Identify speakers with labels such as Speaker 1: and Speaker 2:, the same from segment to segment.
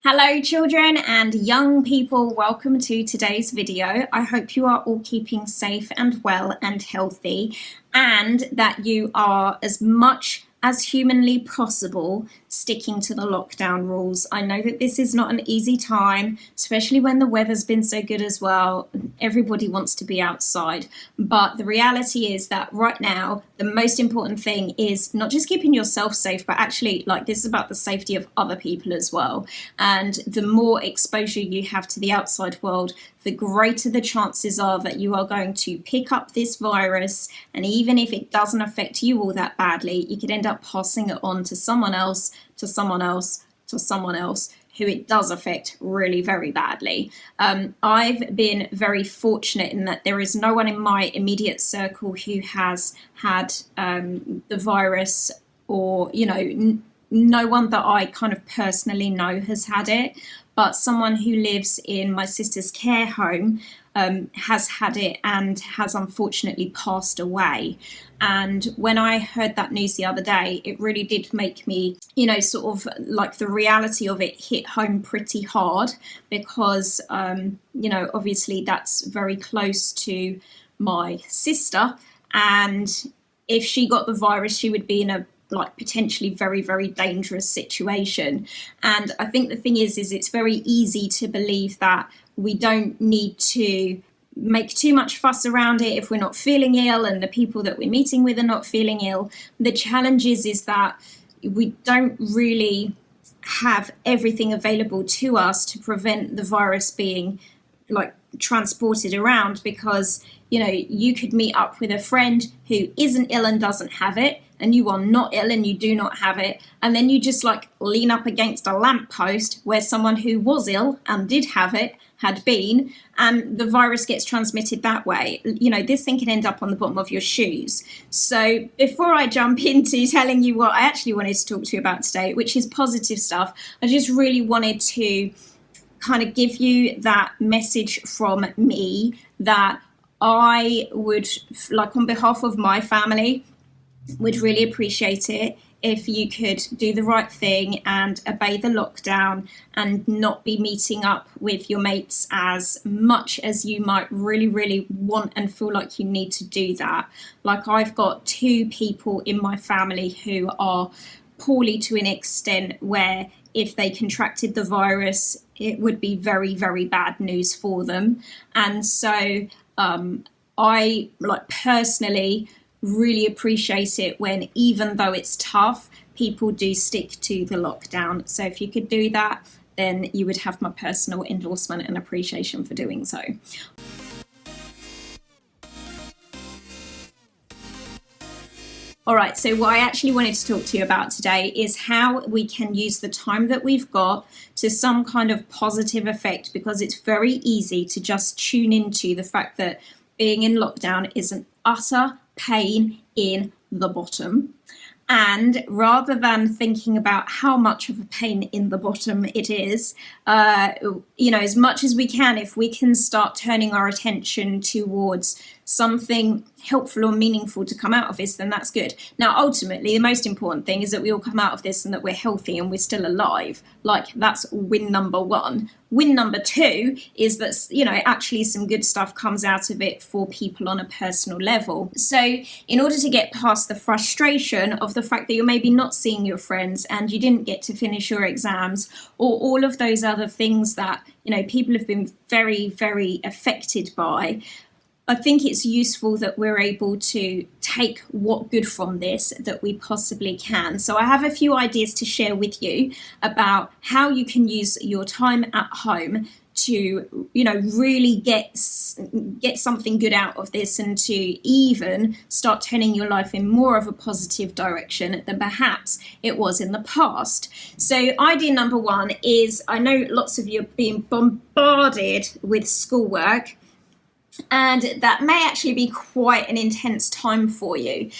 Speaker 1: Hello children and young people, welcome to today's video. I hope you are all keeping safe and well and healthy, and that you are as much as humanly possible sticking to the lockdown rules. I know that this is not an easy time, especially when the weather's been so good as well. Everybody wants to be outside, but the reality is that right now the most important thing is not just keeping yourself safe, but actually this is about the safety of other people as well. And the more exposure you have to the outside world, the greater the chances are that you are going to pick up this virus. And even if it doesn't affect you all that badly, you could end up passing it on to someone else, to someone else, to someone else who it does affect really very badly. I've been very fortunate in that there is no one in my immediate circle who has had the virus, or no one that I kind of personally know has had it, but someone who lives in my sister's care home has had it and has unfortunately passed away. And when I heard that news the other day, it really did make me, the reality of it hit home pretty hard, because, obviously that's very close to my sister. And if she got the virus, she would be in a potentially very, very dangerous situation. And I think the thing is it's very easy to believe that we don't need to make too much fuss around it if we're not feeling ill and the people that we're meeting with are not feeling ill. The challenge is that we don't really have everything available to us to prevent the virus being transported around, because you could meet up with a friend who isn't ill and doesn't have it, and you are not ill and you do not have it, and then you just lean up against a lamppost where someone who was ill and did have it had been, and the virus gets transmitted that way. This thing can end up on the bottom of your shoes. So before I jump into telling you what I actually wanted to talk to you about today, which is positive stuff, I just really wanted to kind of give you that message from me that I would, on behalf of my family, would really appreciate it if you could do the right thing and obey the lockdown and not be meeting up with your mates as much as you might really, really want and feel like you need to do that. I've got 2 people in my family who are poorly to an extent where if they contracted the virus, it would be very, very bad news for them. And so I personally really appreciate it when, even though it's tough, people do stick to the lockdown. So if you could do that, then you would have my personal endorsement and appreciation for doing so. All right, so what I actually wanted to talk to you about today is how we can use the time that we've got to some kind of positive effect, because it's very easy to just tune into the fact that being in lockdown is an utter pain in the bottom. And rather than thinking about how much of a pain in the bottom it is, as much as we can, if we can start turning our attention towards something helpful or meaningful to come out of this, then that's good. Now, ultimately, the most important thing is that we all come out of this and that we're healthy and we're still alive. That's win number 1. Win number 2 is that, actually some good stuff comes out of it for people on a personal level. So in order to get past the frustration of the fact that you're maybe not seeing your friends and you didn't get to finish your exams, or all of those other things that, people have been very, very affected by, I think it's useful that we're able to take what good from this that we possibly can. So I have a few ideas to share with you about how you can use your time at home to, really get something good out of this, and to even start turning your life in more of a positive direction than perhaps it was in the past. So idea number 1 is, I know lots of you are being bombarded with schoolwork, and that may actually be quite an intense time for you.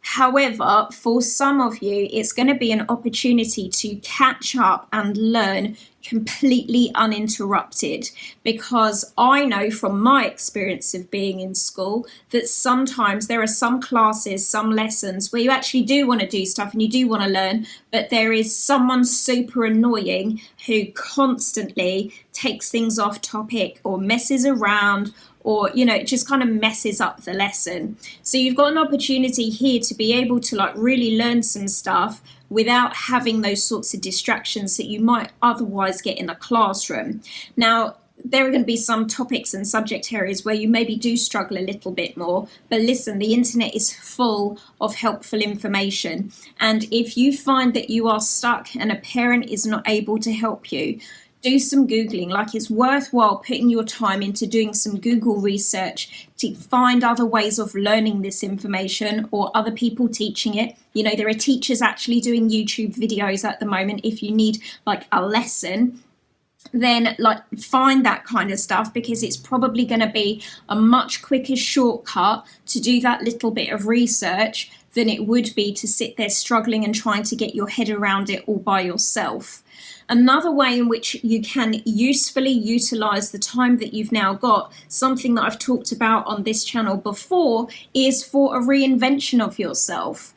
Speaker 1: However, for some of you, it's going to be an opportunity to catch up and learn completely uninterrupted, because I know from my experience of being in school that sometimes there are some classes, some lessons where you actually do want to do stuff and you do want to learn, but there is someone super annoying who constantly takes things off topic or messes around, or it just kind of messes up the lesson. So you've got an opportunity here to be able to like really learn some stuff without having those sorts of distractions that you might otherwise get in a classroom. Now, there are going to be some topics and subject areas where you maybe do struggle a little bit more, but listen, the internet is full of helpful information. And if you find that you are stuck and a parent is not able to help you, do some Googling. Like, it's worthwhile putting your time into doing some Google research to find other ways of learning this information or other people teaching it. There are teachers actually doing YouTube videos at the moment. If you need like a lesson, then like find that kind of stuff, because it's probably going to be a much quicker shortcut to do that little bit of research than it would be to sit there struggling and trying to get your head around it all by yourself. Another way in which you can usefully utilize the time that you've now got, something that I've talked about on this channel before, is for a reinvention of yourself.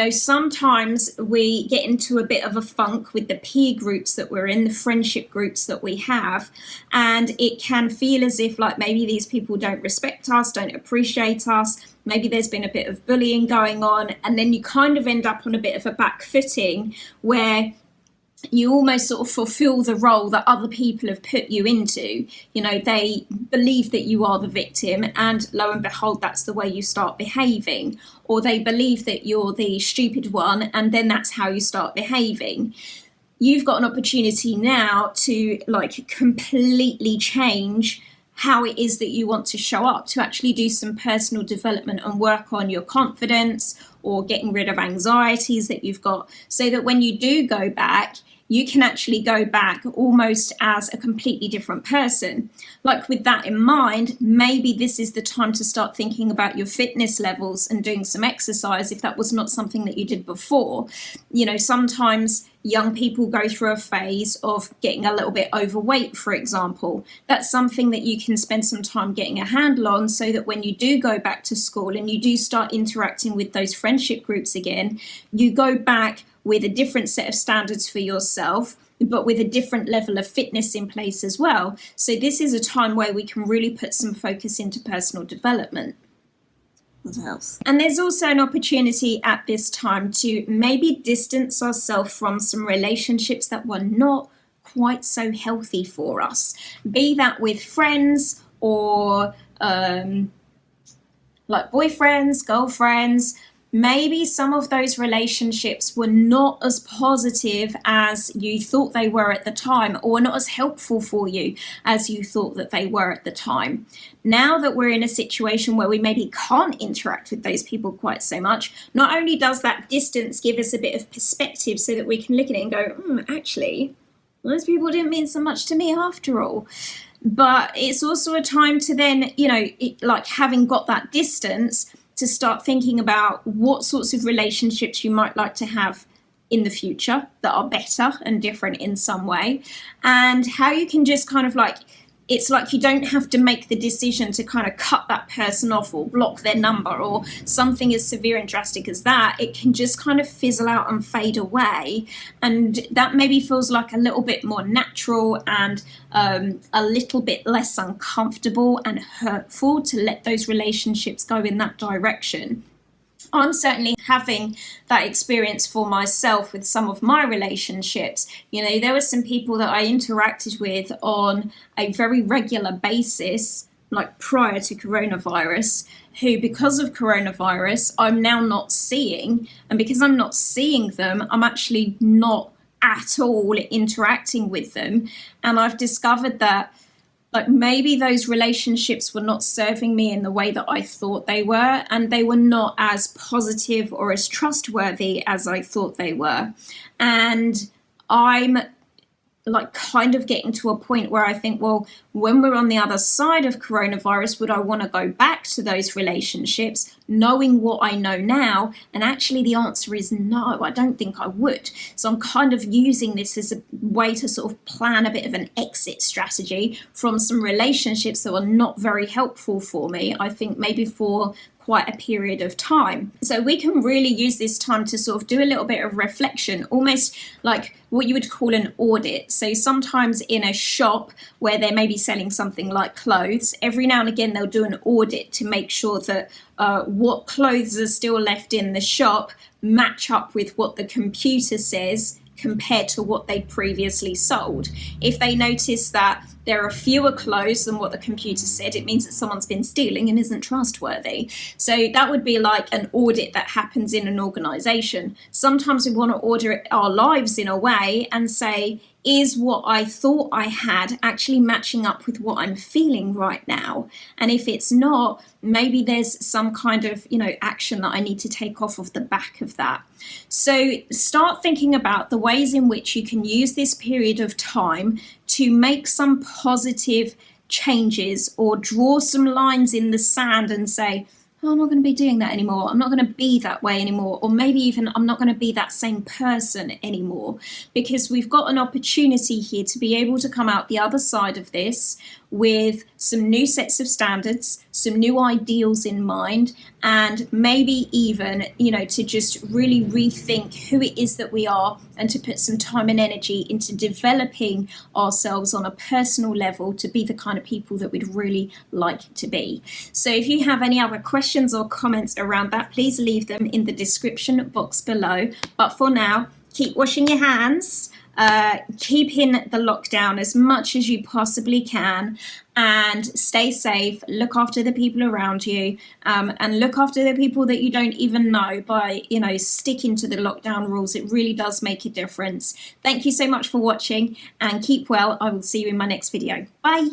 Speaker 1: Sometimes we get into a bit of a funk with the peer groups that we're in, the friendship groups that we have, and it can feel as if like maybe these people don't respect us, don't appreciate us. Maybe there's been a bit of bullying going on, and then you kind of end up on a bit of a back footing where you almost sort of fulfill the role that other people have put you into. They believe that you are the victim, and lo and behold, that's the way you start behaving. Or they believe that you're the stupid one, and then that's how you start behaving. You've got an opportunity now to like completely change how it is that you want to show up, to actually do some personal development and work on your confidence or getting rid of anxieties that you've got, so that when you do go back, you can actually go back almost as a completely different person. Like, with that in mind, maybe this is the time to start thinking about your fitness levels and doing some exercise if that was not something that you did before. Sometimes young people go through a phase of getting a little bit overweight, for example. That's something that you can spend some time getting a handle on, so that when you do go back to school and you do start interacting with those friendship groups again, you go back with a different set of standards for yourself, but with a different level of fitness in place as well. So this is a time where we can really put some focus into personal development. What else? And there's also an opportunity at this time to maybe distance ourselves from some relationships that were not quite so healthy for us. Be that with friends or like boyfriends, girlfriends. Maybe some of those relationships were not as positive as you thought they were at the time, or not as helpful for you as you thought that they were at the time. Now that we're in a situation where we maybe can't interact with those people quite so much, not only does that distance give us a bit of perspective so that we can look at it and go, actually, those people didn't mean so much to me after all. But it's also a time to then, like having got that distance, to start thinking about what sorts of relationships you might like to have in the future that are better and different in some way, and how you can just kind of like, it's like you don't have to make the decision to kind of cut that person off or block their number or something as severe and drastic as that. It can just kind of fizzle out and fade away. And that maybe feels like a little bit more natural and a little bit less uncomfortable and hurtful to let those relationships go in that direction. I'm certainly having that experience for myself with some of my relationships. There were some people that I interacted with on a very regular basis, like prior to coronavirus, who because of coronavirus, I'm now not seeing. And because I'm not seeing them, I'm actually not at all interacting with them. And I've discovered that like maybe those relationships were not serving me in the way that I thought they were, and they were not as positive or as trustworthy as I thought they were. And I'm like kind of getting to a point where I think, well, when we're on the other side of coronavirus, would I want to go back to those relationships knowing what I know now? And actually the answer is no, I don't think I would. So I'm kind of using this as a way to sort of plan a bit of an exit strategy from some relationships that were not very helpful for me, I think maybe for quite a period of time. So we can really use this time to sort of do a little bit of reflection, almost like what you would call an audit. So sometimes in a shop where they may be selling something like clothes, every now and again they'll do an audit to make sure that what clothes are still left in the shop match up with what the computer says compared to what they previously sold. If they notice that there are fewer clothes than what the computer said, it means that someone's been stealing and isn't trustworthy. So that would be like an audit that happens in an organization. Sometimes we want to audit our lives in a way and say, is what I thought I had actually matching up with what I'm feeling right now? And if it's not, maybe there's some kind of, action that I need to take off of the back of that. So start thinking about the ways in which you can use this period of time to make some positive changes or draw some lines in the sand and say, oh, I'm not going to be doing that anymore. I'm not going to be that way anymore. Or maybe even I'm not going to be that same person anymore, because we've got an opportunity here to be able to come out the other side of this with some new sets of standards, some new ideals in mind, and maybe even, to just really rethink who it is that we are and to put some time and energy into developing ourselves on a personal level to be the kind of people that we'd really like to be. So if you have any other questions or comments around that, please leave them in the description box below. But for now, keep washing your hands, keep in the lockdown as much as you possibly can, and stay safe, look after the people around you, and look after the people that you don't even know by, sticking to the lockdown rules. It really does make a difference. Thank you so much for watching and keep well. I will see you in my next video. Bye.